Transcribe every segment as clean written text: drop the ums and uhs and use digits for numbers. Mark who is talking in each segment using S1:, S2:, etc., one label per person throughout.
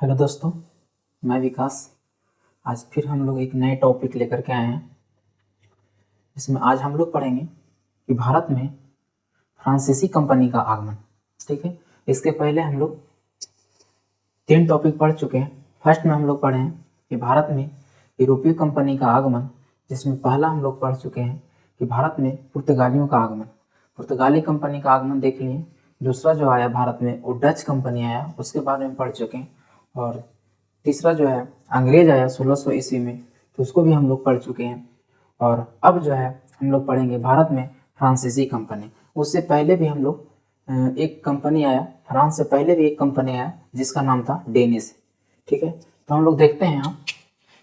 S1: Hello दोस्तों, मैं विकास। आज फिर हम लोग एक नए टॉपिक लेकर के आए हैं। इसमें आज हम लोग पढ़ेंगे कि भारत में फ्रांसीसी कंपनी का आगमन। ठीक है, इसके पहले हम लोग 3 टॉपिक पढ़ चुके हैं। फर्स्ट में हम लोग पढ़े हैं कि भारत में यूरोपीय कंपनी का आगमन, जिसमें पहला हम लोग पढ़ चुके हैं कि भारत में पुर्तगालियों का आगमन, पुर्तगाली कंपनी का आगमन देख लिए। दूसरा जो आया भारत में वो डच कंपनी आया, उसके बारे में पढ़ चुके हैं। और तीसरा जो है अंग्रेज आया 1600 ईस्वी में, तो उसको भी हम लोग पढ़ चुके हैं। और अब जो है हम लोग पढ़ेंगे भारत में फ्रांसीसी कंपनी। उससे पहले भी हम लोग एक कंपनी आया, फ्रांस से पहले भी एक कंपनी आया जिसका नाम था डेनिस। ठीक है, तो हम लोग देखते हैं यहाँ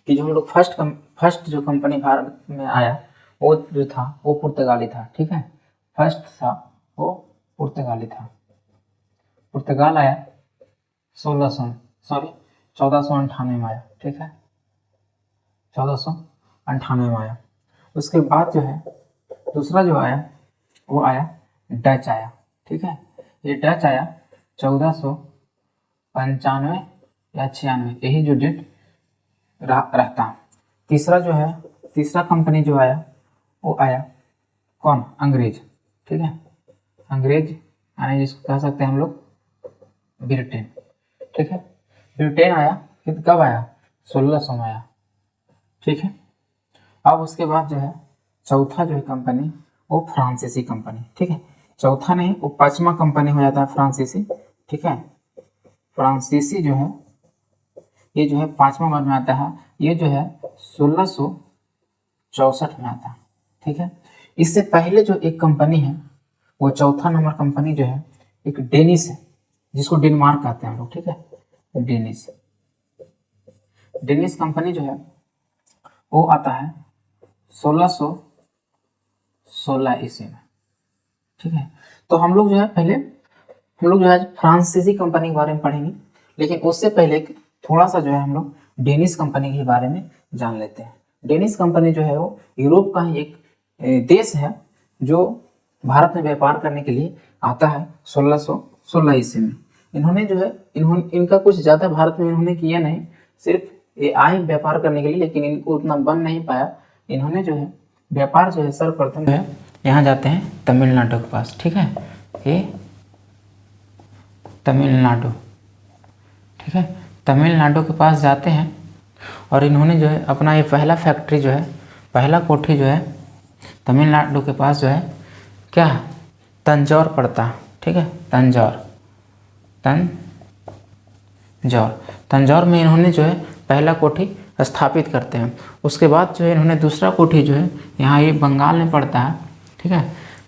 S1: कि जो हम लोग फर्स्ट जो कंपनी भारत में आया वो जो था वो पुर्तगाली था। ठीक है, फर्स्ट था वो पुर्तगाली था। पुर्तगाल आया 1498 में आया। ठीक है, 1498 में आया। उसके बाद जो है दूसरा जो आया वो आया डच आया। ठीक है, ये डच आया 1495 या 96, यही जो डेट रहता। तीसरा जो है तीसरा कंपनी जो आया वो आया कौन? अंग्रेज। ठीक है, अंग्रेज यानी जिसको कह सकते हैं हम लोग ब्रिटेन। ठीक है, ब्रिटेन आया, फिर कब आया? 1600 में आया। ठीक है, अब उसके बाद जो है चौथा जो है कंपनी वो फ्रांसीसी कंपनी। ठीक है, चौथा नहीं वो पांचवा कंपनी हो जाता है फ्रांसीसी। ठीक है, फ्रांसीसी जो है ये जो है पांचवा बार में आता है। ये जो है 1664 में आता है। ठीक है, इससे पहले जो एक कंपनी है वो चौथा नंबर कंपनी जो है एक डेनिस है, जिसको डेनमार्क कहते हैं हम लोग। ठीक है, डेनिस कंपनी जो है वो आता है 1616 ईस्वी में। ठीक है, तो हम लोग जो है आज फ्रांसीसी कंपनी के बारे में पढ़ेंगे, लेकिन उससे पहले थोड़ा सा जो है हम लोग डेनिस कंपनी के बारे में जान लेते हैं। डेनिस कंपनी जो है वो यूरोप का ही एक देश है जो भारत में व्यापार करने के लिए आता है 1616 ईस्वी में। इन्होंने जो है इनका कुछ ज़्यादा भारत में इन्होंने किया नहीं, सिर्फ ये आए व्यापार करने के लिए, लेकिन इनको उतना बन नहीं पाया। इन्होंने जो है व्यापार जो है सर्वप्रथम जो है यहाँ जाते हैं तमिलनाडु के पास। ठीक है, ये तमिलनाडु। ठीक है, तमिलनाडु के पास जाते हैं और इन्होंने जो है अपना ये पहला फैक्ट्री जो है, पहला कोठी जो है तमिलनाडु के पास जो है क्या तंजौर पड़ता है। ठीक है, तंजौर में इन्होंने जो है पहला कोठी स्थापित करते हैं। उसके बाद जो है इन्होंने दूसरा कोठी जो है यहाँ ये बंगाल में पड़ता है। ठीक है,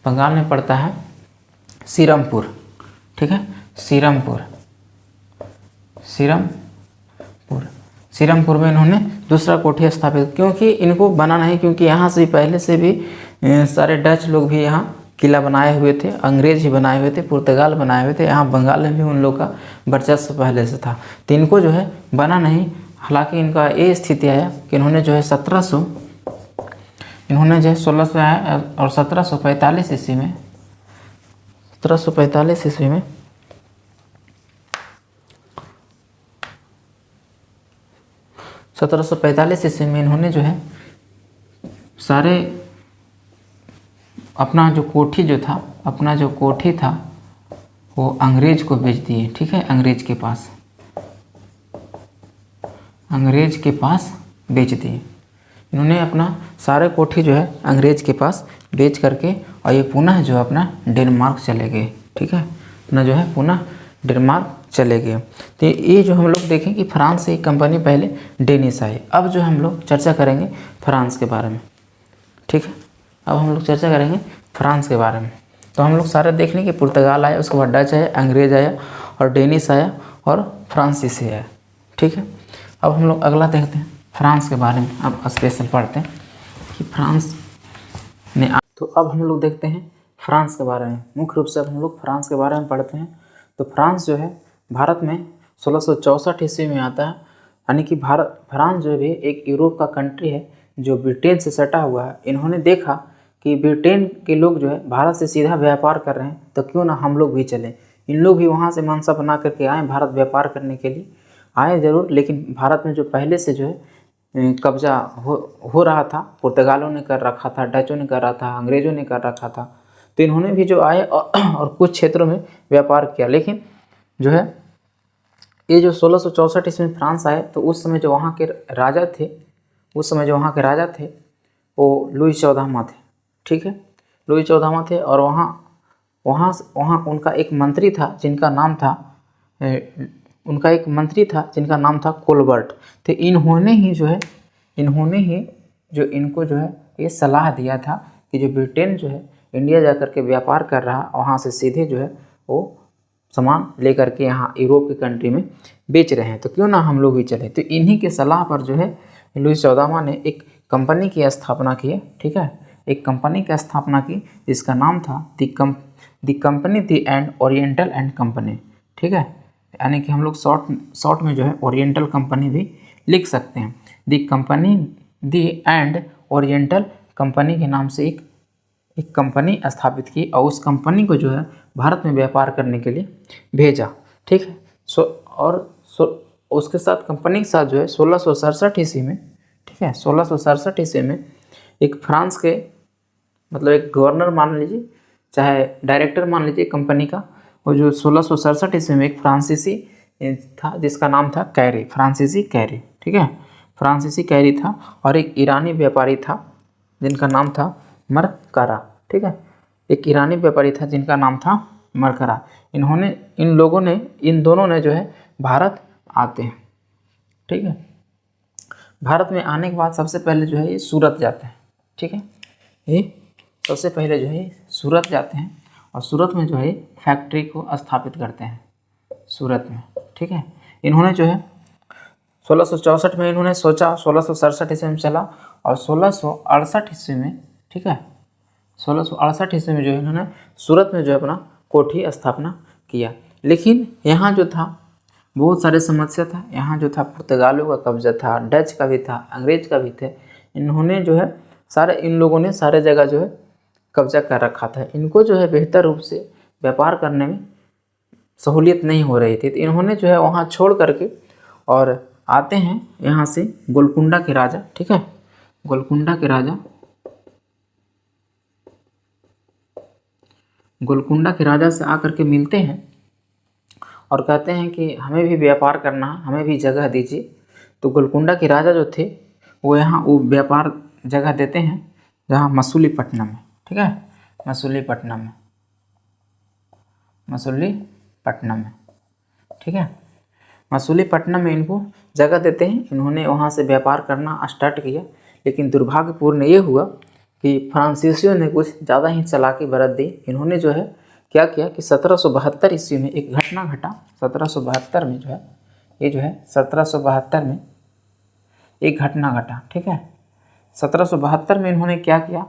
S1: बंगाल में पड़ता है सीरमपुर। ठीक है, सीरमपुर में इन्होंने दूसरा कोठी स्थापित, क्योंकि इनको बना नहीं, क्योंकि यहाँ से पहले से भी सारे डच लोग भी यहाँ किला बनाए हुए थे, अंग्रेज ही बनाए हुए थे, पुर्तगाल बनाए हुए थे, यहाँ बंगाल में भी उन लोग का वर्चस्व पहले से था। तो इनको जो है बना नहीं। हालांकि इनका ये स्थिति आया कि इन्होंने जो है 1600 आया और 1745 ईस्वी में 1745 ईस्वी में इन्होंने जो है सारे अपना जो कोठी था वो अंग्रेज को बेच दिए। ठीक है, अंग्रेज के पास बेच दिए। इन्होंने अपना सारे कोठी जो है अंग्रेज के पास बेच करके और ये पुनः जो अपना डेनमार्क चले गए। ठीक है, अपना जो है पुनः डेनमार्क चले गए। तो ये जो हम लोग देखें कि फ्रांस से एक कंपनी पहले डेनिस आई। अब जो हम लोग चर्चा करेंगे फ्रांस के बारे में। ठीक है, अब हम लोग चर्चा करेंगे फ्रांस के बारे में। तो हम लोग सारे देख लें कि पुर्तगाल आया, उसके बाद डच आया, अंग्रेज आया और डेनिस आया और फ्रांसीसी आया। ठीक है, अब हम लोग अगला देखते हैं फ्रांस के बारे में। अब स्पेशल पढ़ते हैं कि फ्रांस में तो अब हम लोग देखते हैं फ्रांस के बारे में। मुख्य रूप से अब हम लोग फ्रांस के बारे में पढ़ते हैं। तो फ्रांस जो है भारत में 1664 ईस्वी में आता है। यानी कि फ्रांस जो भी एक यूरोप का कंट्री है जो ब्रिटेन से सटा हुआ है। इन्होंने देखा कि ब्रिटेन के लोग जो है भारत से सीधा व्यापार कर रहे हैं, तो क्यों ना हम लोग भी चलें। इन लोग भी वहाँ से मनसा बना करके आए भारत व्यापार करने के लिए आए ज़रूर, लेकिन भारत में जो पहले से जो है कब्जा हो रहा था, पुर्तगालों ने कर रखा था, डचों ने कर रहा था, अंग्रेज़ों ने कर रखा था, तो इन्होंने भी जो आए और कुछ क्षेत्रों में व्यापार किया। लेकिन जो है ये जो 1664 ईस्वी में फ्रांस आए, तो उस समय जो वहाँ के राजा थे, वो लुई 14वां थे। ठीक है, लुई 14वां थे, और वहाँ उनका एक मंत्री था जिनका नाम था कोलबर्ट। तो इन्होंने ही इनको जो है ये सलाह दिया था कि जो ब्रिटेन जो है इंडिया जाकर के व्यापार कर रहा है, वहाँ से सीधे जो है वो सामान लेकर के यहाँ यूरोप की कंट्री में बेच रहे हैं, तो क्यों ना हम लोग भी चले। तो इन्हीं के सलाह पर जो है लुई 14वां ने एक कंपनी की स्थापना की। ठीक है, एक कंपनी की स्थापना की जिसका नाम था the company the end oriental and company. ठीक है, यानी कि हम लोग शॉर्ट में जो है ओरिएंटल कंपनी भी लिख सकते हैं। The company the end oriental company के नाम से एक कंपनी स्थापित की, और उस कंपनी को जो है भारत में व्यापार करने के लिए भेजा। ठीक है, उसके साथ कंपनी के साथ जो है 1667 ईस्वी में, ठीक है, 1667 ईस्वी में एक फ्रांस के मतलब एक गवर्नर मान लीजिए, चाहे डायरेक्टर मान लीजिए कंपनी का, वो जो 1667 ईस्वी में एक फ्रांसीसी था जिसका नाम था कैरी, फ्रांसीसी कैरी। ठीक है, फ्रांसीसी कैरी था, और एक ईरानी व्यापारी था जिनका नाम था मरकरा। ठीक है, एक ईरानी व्यापारी था जिनका नाम था मरकरा। इन दोनों ने जो है भारत आते हैं। ठीक है, भारत में आने के बाद सबसे पहले जो है ये सूरत जाते हैं। ठीक है, ये सबसे पहले जो है सूरत जाते हैं, और सूरत में जो है फैक्ट्री को स्थापित करते हैं सूरत में। ठीक है, इन्होंने जो है 1664 में इन्होंने सोचा, 1667 ईस्वी में चला, और 1668 ईस्वी में, ठीक है, 1668 ईस्वी में जो है इन्होंने सूरत में जो है अपना कोठी स्थापना किया। लेकिन यहाँ जो था बहुत सारे समस्या था। यहाँ जो था पुर्तगालों का कब्जा था, डच का भी था, अंग्रेज का भी थे। इन्होंने जो है इन लोगों ने सारे जगह जो है कब्जा कर रखा था। इनको जो है बेहतर रूप से व्यापार करने में सहूलियत नहीं हो रही थी, तो इन्होंने जो है वहाँ छोड़ करके और आते हैं यहाँ से गोलकुंडा के राजा। ठीक है, गोलकुंडा के राजा से आकर के मिलते हैं और कहते हैं कि हमें भी व्यापार करना है, हमें भी जगह दीजिए। तो गोलकुंडा के राजा जो थे वो व्यापार जगह देते हैं जहाँ मसूलीपट्टनम में। ठीक है, मसूलीपट्टनम में, ठीक है, मसूलीपट्टनम में इनको जगह देते हैं। इन्होंने वहाँ से व्यापार करना स्टार्ट किया, लेकिन दुर्भाग्यपूर्ण ये हुआ कि फ्रांसीसियों ने कुछ ज़्यादा ही चालाकी बरत दी। इन्होंने जो है क्या किया कि 1772 ईस्वी में एक घटना घटा। 1772 में जो है 1772 में एक घटना घटा। ठीक है, 1772 में इन्होंने क्या किया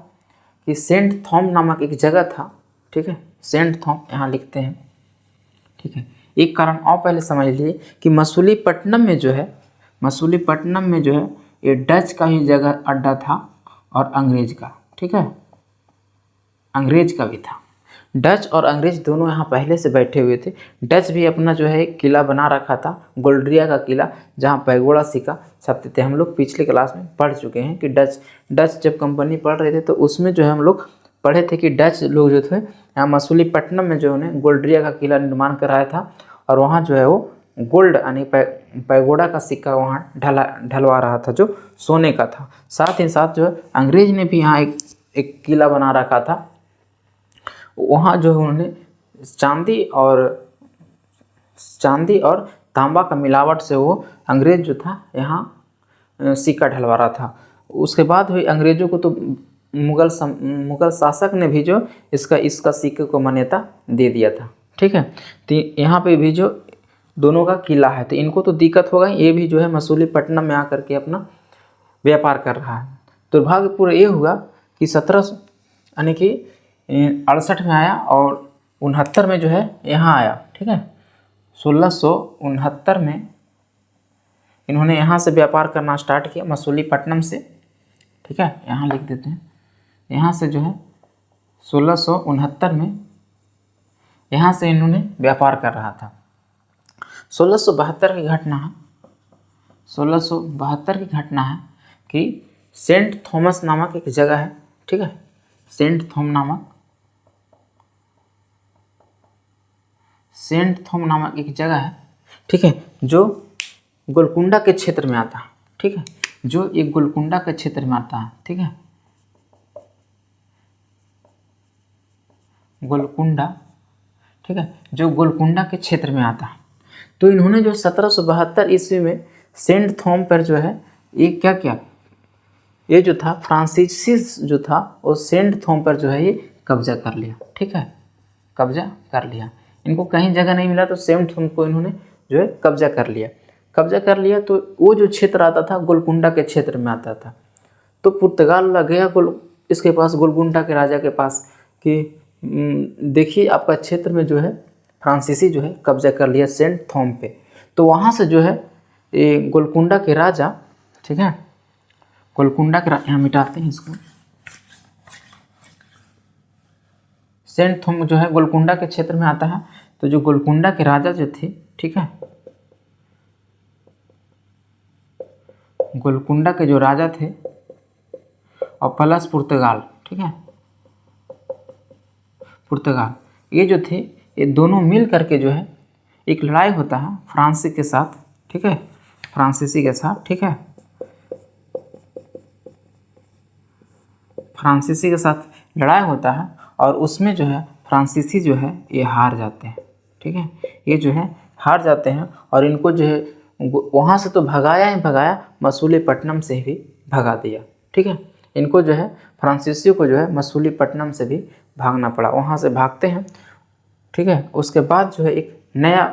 S1: कि सेंट थॉम नामक एक जगह था। ठीक है, सेंट थॉम यहाँ लिखते हैं। ठीक है, एक कारण और पहले समझ लीजिए कि मसूलीपट्टनम में जो है ये डच का ही जगह अड्डा था और अंग्रेज का। ठीक है, अंग्रेज का भी था। डच और अंग्रेज दोनों यहाँ पहले से बैठे हुए थे। डच भी अपना जो है किला बना रखा था, गोल्ड्रिया का किला, जहाँ पैगोडा सिक्का छपते थे। हम लोग पिछले क्लास में पढ़ चुके हैं कि डच जब कंपनी पढ़ रहे थे तो उसमें जो है हम लोग पढ़े थे कि डच लोग जो थे यहाँ मसूलीपट्टनम में जो उन्हें गोल्ड्रिया का किला निर्माण कराया था, और वहाँ जो है वो गोल्ड यानी पैगोडा का सिक्का वहाँ ढलवा रहा था जो सोने का था। साथ ही साथ जो है अंग्रेज ने भी यहाँ एक किला बना रखा था। वहाँ जो है उन्होंने चांदी और तांबा का मिलावट से वो अंग्रेज जो था यहाँ सिक्का ढलवा रहा था। उसके बाद हुई अंग्रेजों को तो मुगल शासक ने भी जो इसका सिक्के को मान्यता दे दिया था। ठीक है, तो यहाँ पे भी जो दोनों का किला है, तो इनको तो दिक्कत होगा। ये भी जो है मसूलीपट्टनम में आकर के अपना व्यापार कर रहा है। दुर्भाग्यपूर्ण ये हुआ कि 68 में आया और 69 में जो है यहाँ आया। ठीक है, 1669 में इन्होंने यहाँ से व्यापार करना स्टार्ट किया, मसूलीपट्टनम से। ठीक है, यहाँ लिख देते हैं। यहाँ से जो है 1669 में यहाँ से इन्होंने व्यापार कर रहा था। 1672 की घटना है, 1672 की घटना है कि सेंट थॉमस नामक एक जगह है, ठीक है, सेंट थॉम नामक एक जगह है, ठीक है, जो गोलकुंडा के क्षेत्र में आता है, ठीक है, जो एक गोलकुंडा के क्षेत्र में आता है, ठीक है, गोलकुंडा, ठीक है, जो गोलकुंडा के क्षेत्र में आता है। तो इन्होंने जो 1772 ईस्वी में सेंट थॉम पर जो है ये क्या किया, ये जो था फ्रांसीसिस जो था वो सेंट थॉम पर जो है ये कब्जा कर लिया, ठीक है, कब्जा कर लिया। इनको कहीं जगह नहीं मिला तो सेंट थॉम को इन्होंने जो है कब्जा कर लिया। तो वो जो क्षेत्र आता था गोलकुंडा के क्षेत्र में आता था। तो पुर्तगाल लग गया इसके पास, गोलकुंडा के राजा के पास, कि देखिए आपका क्षेत्र में जो है फ्रांसीसी जो है कब्जा कर लिया सेंट थॉम पे। तो वहाँ से जो है ये गोलकुंडा के राजा, ठीक है, गोलकुंडा के यहाँ मिटाते हैं इसको, सेंट थॉम जो है गोलकुंडा के क्षेत्र में आता है। तो जो गोलकुंडा के राजा जो थे, ठीक है, गोलकुंडा के जो राजा थे और प्लस पुर्तगाल, ठीक है, पुर्तगाल, ये जो थे ये दोनों मिल करके जो है एक लड़ाई होता है फ्रांसी के साथ, ठीक है, फ्रांसीसी के साथ, ठीक है, फ्रांसीसी के साथ लड़ाई होता है और उसमें जो है फ्रांसीसी जो है ये हार जाते हैं, ठीक है, ये जो है हार जाते हैं और इनको जो है वहाँ से तो भगाया ही भगाया, मसूलीपट्टनम से भी भगा दिया, ठीक है, इनको जो है फ्रांसीसियों को जो है मसूलीपट्टनम से भी भागना पड़ा। वहाँ से भागते हैं, ठीक है, उसके बाद जो है एक नया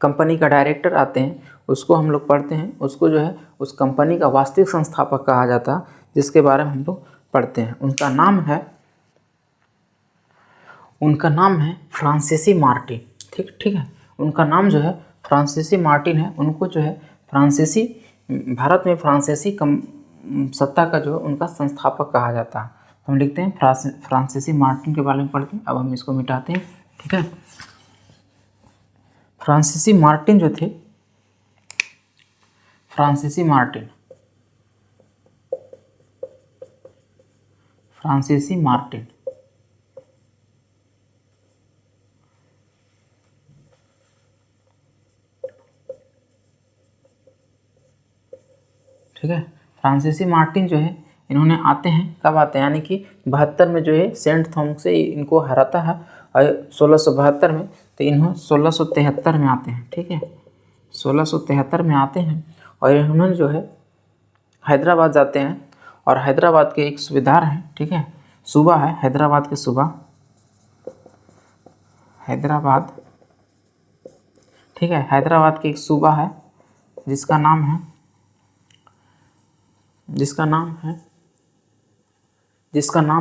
S1: कंपनी का डायरेक्टर आते हैं, उसको हम लोग पढ़ते हैं, उसको जो है उस कंपनी का वास्तविक संस्थापक कहा जाता है, जिसके बारे में हम लोग पढ़ते हैं। उनका नाम है फ्रांसीसी मार्टिन, ठीक है, उनका नाम जो है फ्रांसीसी मार्टिन है। उनको जो है फ्रांसीसी, भारत में फ्रांसीसी सत्ता का जो उनका संस्थापक कहा जाता है। हम लिखते हैं फ्रांसीसी मार्टिन के बारे में पढ़ते हैं। अब हम इसको मिटाते हैं, ठीक है। फ्रांसीसी मार्टिन जो थे, फ्रांसीसी मार्टिन, ठीक है, फ्रांसीसी मार्टिन जो है इन्होंने आते हैं, कब आते हैं, यानी कि 72 में जो है सेंट थॉमस से इनको हराता है और 1672 में, तो इन्होंने 1673 में आते हैं, ठीक है, 1673 में आते हैं और इन्होंने जो है हैदराबाद जाते हैं और हैदराबाद के एक सूबेदार हैं, ठीक है, सूबा है हैदराबाद के सूबा, हैदराबाद, ठीक है, हैदराबाद के एक सूबा है जिसका नाम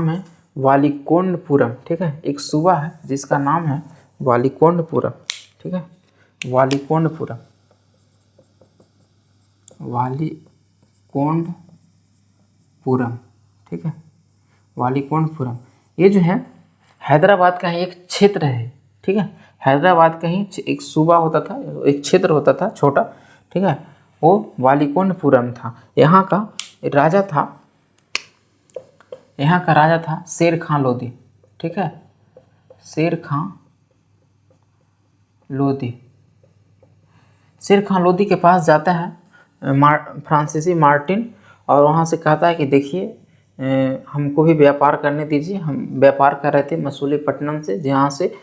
S1: है वालीकोंडपुरम, ठीक है, एक सूबा है जिसका नाम है वालीकोंडपुरम, ठीक है, वालीकोंडपुरम, ठीक है, वालीकोंडपुरम। ये जो है हैदराबाद का ही एक क्षेत्र है, ठीक है, हैदराबाद का ही एक सूबा होता था, एक क्षेत्र होता था छोटा, ठीक है, वो वालीकोंडपुरम था। यहाँ का राजा था शेर खां लोधी, ठीक है, शेर खां लोधी के पास जाता है फ्रांसीसी मार्टिन और वहाँ से कहता है कि देखिए हमको भी व्यापार करने दीजिए, हम व्यापार कर रहे थे मसूलीपट्टनम से, जहाँ से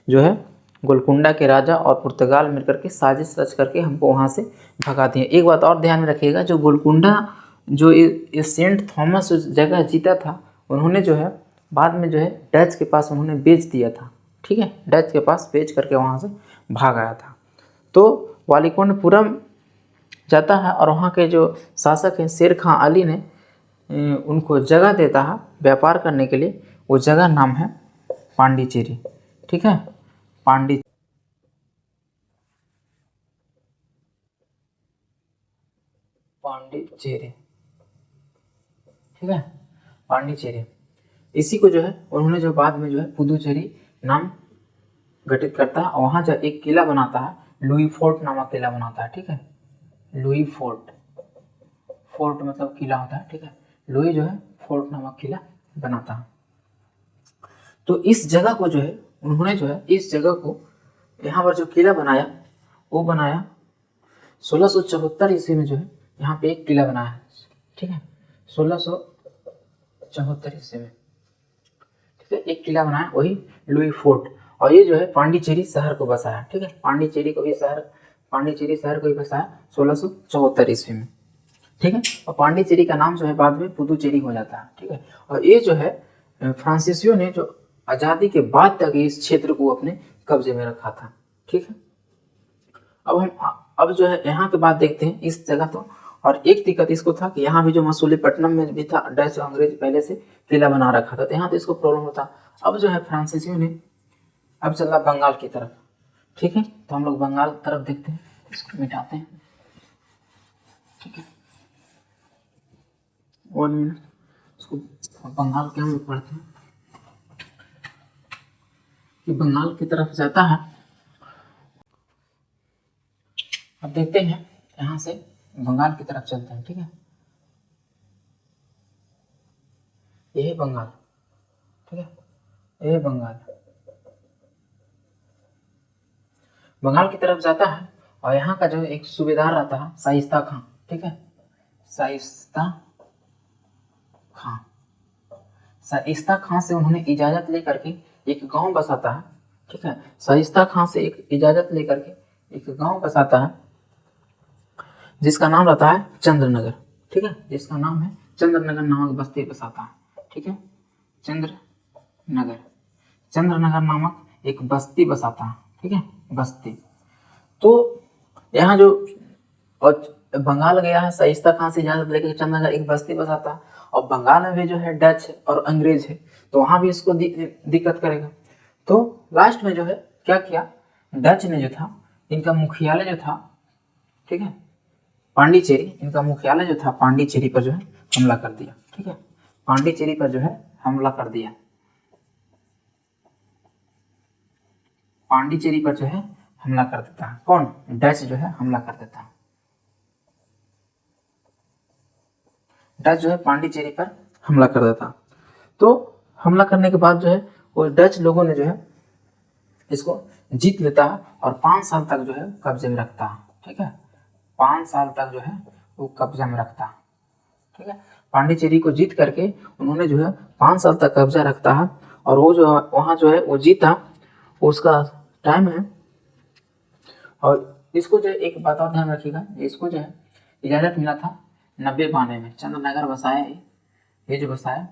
S1: जो है गोलकुंडा के राजा और पुर्तगाल मिलकर के साजिश रच करके हमको वहाँ से भगा दिए। एक बात और ध्यान में रखिएगा, जो गोलकुंडा जो ये सेंट थॉमस जगह जीता था, उन्होंने जो है बाद में जो है डच के पास उन्होंने बेच दिया था, ठीक है, डच के पास बेच करके वहाँ से भाग आया था। तो वालीकोंडपुरम जाता है और वहाँ के जो शासक हैं शेर खां अली ने उनको जगह देता है व्यापार करने के लिए। वो जगह नाम है पांडिचेरी, ठीक है, पांडिचेरी, ठीक है, पांडिचेरी। इसी को जो है उन्होंने जो बाद में जो है पुदुचेरी नाम गठित करता है और वहाँ जो एक किला बनाता है, लुई फोर्ट नामक किला बनाता है, ठीक है, लुई फोर्ट, फोर्ट मतलब किला होता है, ठीक है। लुई जो है फोर्ट नामक किला बनाता है। तो इस जगह को जो है उन्होंने जो है इस जगह को यहाँ पर जो किला बनाया वो बनाया 1674 ईस्वी में जो है यहाँ पे एक किला बनाया है, ठीक है। 1674 ईस्वी में, ठीक है, एक किला बनाया वही लुई फोर्ट। और ये जो है पांडिचेरी शहर को बसाया, ठीक है। पांडिचेरी शहर को भी बसाया 1674 ईस्वी में, ठीक है। और पांडिचेरी का नाम जो है बाद में पुदुचेरी हो जाता है, ठीक है। और ये जो है फ्रांसीसियों ने जो आज़ादी के बाद तक इस क्षेत्र को अपने कब्जे में रखा था, ठीक है। अब जो है यहाँ के बाद देखते हैं इस जगह तो। और एक दिक्कत इसको था कि यहाँ भी जो मसूलीपट्टनम में भी था, डच और अंग्रेज पहले से किला बना रखा था, तो यहाँ तो इसको प्रॉब्लम होता। अब जो है फ्रांसीसियों ने अब चल रहा बंगाल की तरफ, ठीक है। तो हम लोग बंगाल की तरफ देखते हैं, इसको मिटाते हैं, ठीक है। 1 मिनट, इसको बंगाल के हम लोग पढ़ते हैं कि बंगाल की तरफ जाता है। अब देखते हैं यहाँ से बंगाल की तरफ चलते हैं, ठीक है। ये है बंगाल, ठीक है, ये है बंगाल। बंगाल की तरफ जाता है और यहाँ का जो एक सूबेदार रहता है शाइस्ता खां, ठीक है। शाइस्ता खां से उन्होंने इजाजत लेकर के एक गांव बसाता है, ठीक है। शाइस्ता खां से एक इजाजत लेकर के एक गांव बसाता है जिसका नाम रहता है चंद्रनगर, ठीक है। जिसका नाम है चंद्रनगर नामक बस्ती बसाता है, ठीक है। चंद्रनगर नामक एक बस्ती बसाता है, ठीक है, बस्ती। तो यहाँ जो और बंगाल गया है शाइस्ता खां से इजाजत लेकर चंद्रनगर एक बस्ती बसाता है। और बंगाल में भी जो है डच और अंग्रेज है, तो वहाँ भी इसको दिक्कत करेगा। तो लास्ट में जो है क्या किया, डच ने जो था इनका मुख्यालय जो था, ठीक है, पांडिचेरी, इनका मुख्यालय जो था पांडिचेरी पर जो है हमला कर दिया, ठीक है। पांडिचेरी पर जो है हमला कर दिया, पांडिचेरी पर जो है हमला कर देता है। कौन? डच जो है हमला कर देता है। डच जो है पांडिचेरी पर हमला कर देता। तो हमला करने के बाद जो है वो डच लोगों ने जो है इसको जीत लेता है और 5 साल तक जो है कब्जे में रखता है, ठीक है। 5 साल तक जो है वो कब्जा में रखता है, ठीक है। पांडिचेरी को जीत करके उन्होंने जो है 5 साल तक कब्जा रखता है। और वो जो वहाँ जो है वो जीता, उसका टाइम है। और इसको जो एक बात और ध्यान रखिएगा, इसको जो है इजाजत मिला था 90-92 में। चंद्रनगर बसाया ये जो बसाया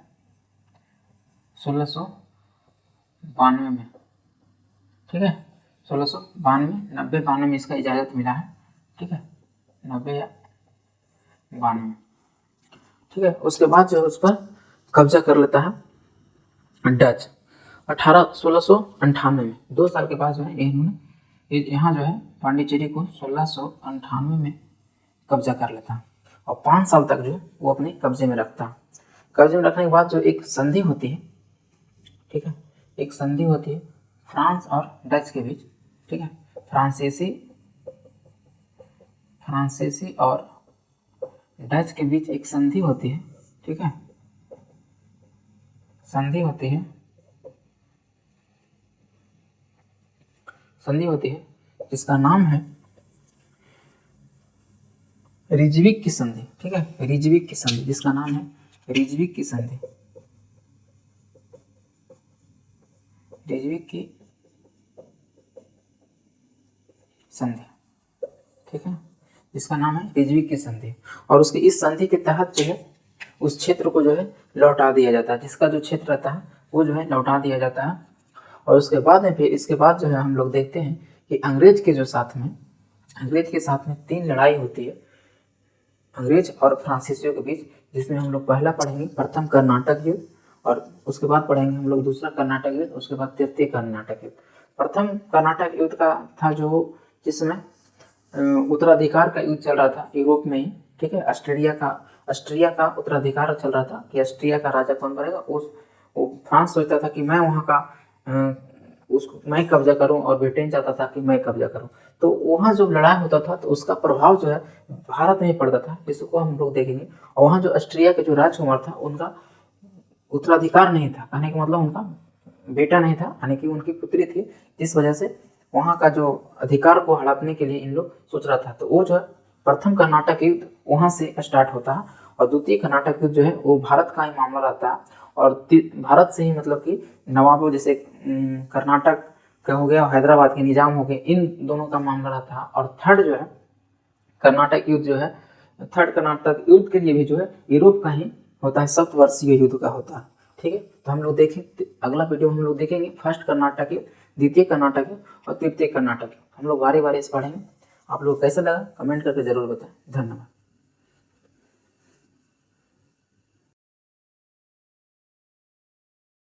S1: 1692 में, ठीक है। 1692 90-92 में इसका इजाजत मिला है, ठीक है, 90 या 92, ठीक है। उसके बाद जो है उस पर कब्जा कर लेता है डच 1698 में। 2 साल के बाद जो है इन्होंने यहाँ जो है पांडिचेरी को 1698 में कब्जा कर लेता है और 5 साल तक जो है वो अपने कब्जे में रखता है। कब्जे में रखने के बाद जो एक संधि होती है, ठीक है, एक संधि होती है फ्रांस और डच के बीच, ठीक है। फ्रांसीसी और डच के बीच एक संधि होती है, ठीक है, संधि होती है जिसका नाम है रिजविक की संधि, ठीक है, रिजविक की संधि, जिसका नाम है रिजविक की संधि, रिजविक की संधि, ठीक है, जिसका नाम है रिजविक की संधि। और उसके इस संधि के तहत जो है उस क्षेत्र को जो है लौटा दिया जाता है, जिसका जो क्षेत्र रहता है वो जो है लौटा दिया जाता है। और उसके बाद में फिर इसके बाद जो है हम लोग देखते हैं कि अंग्रेज के साथ में 3 लड़ाई होती है अंग्रेज और फ्रांसीसियों के बीच, जिसमें हम लोग पहला पढ़ेंगे प्रथम कर्नाटक युद्ध, और उसके बाद पढ़ेंगे हम लोग दूसरा कर्नाटक युद्ध, उसके बाद तृतीय कर्नाटक युद्ध। प्रथम कर्नाटक युद्ध का था जो जिसमें उत्तराधिकार का युद्ध चल रहा था यूरोप में ही, ठीक है। ऑस्ट्रिया का उत्तराधिकार चल रहा था कि ऑस्ट्रिया का राजा कौन बनेगा। वो फ्रांस सोचता था कि मैं वहाँ का उसको मैं कब्जा करूं और ब्रिटेन चाहता था कि मैं कब्जा करूं। तो वहाँ जो लड़ाई होता था तो उसका प्रभाव जो है भारत में ही पड़ता था, जिसको हम लोग देखेंगे। और वहाँ जो ऑस्ट्रिया के जो राजकुमार था उनका उत्तराधिकार नहीं था, कहने का मतलब उनका बेटा नहीं था, यानी कि उनकी पुत्री थी, जिस वजह से वहाँ का जो अधिकार को हड़पने के लिए इन लोग सोच रहा था। तो वो जो है प्रथम कर्नाटक युद्ध वहाँ से स्टार्ट होता है, और द्वितीय कर्नाटक युद्ध जो है वो भारत का ही मामला रहता है, और भारत से ही मतलब कि नवाबों जैसे कर्नाटक का हो गया, हैदराबाद के निजाम हो गए, इन दोनों का मामला रहता है। और थर्ड जो है कर्नाटक युद्ध जो है, थर्ड कर्नाटक युद्ध के लिए भी जो है यूरोप का ही होता है, सप्तवर्षीय युद्ध का होता है। ठीक है, तो हम लोग देखें अगला वीडियो हम लोग देखेंगे फर्स्ट कर्नाटक युद्ध, द्वितीय कर्नाटक युद्ध और तृतीय कर्नाटक युद्ध। हम लोग बारी बारी से पढ़ेंगे। आप लोग कैसा लगा कमेंट करके जरूर बताएं। धन्यवाद।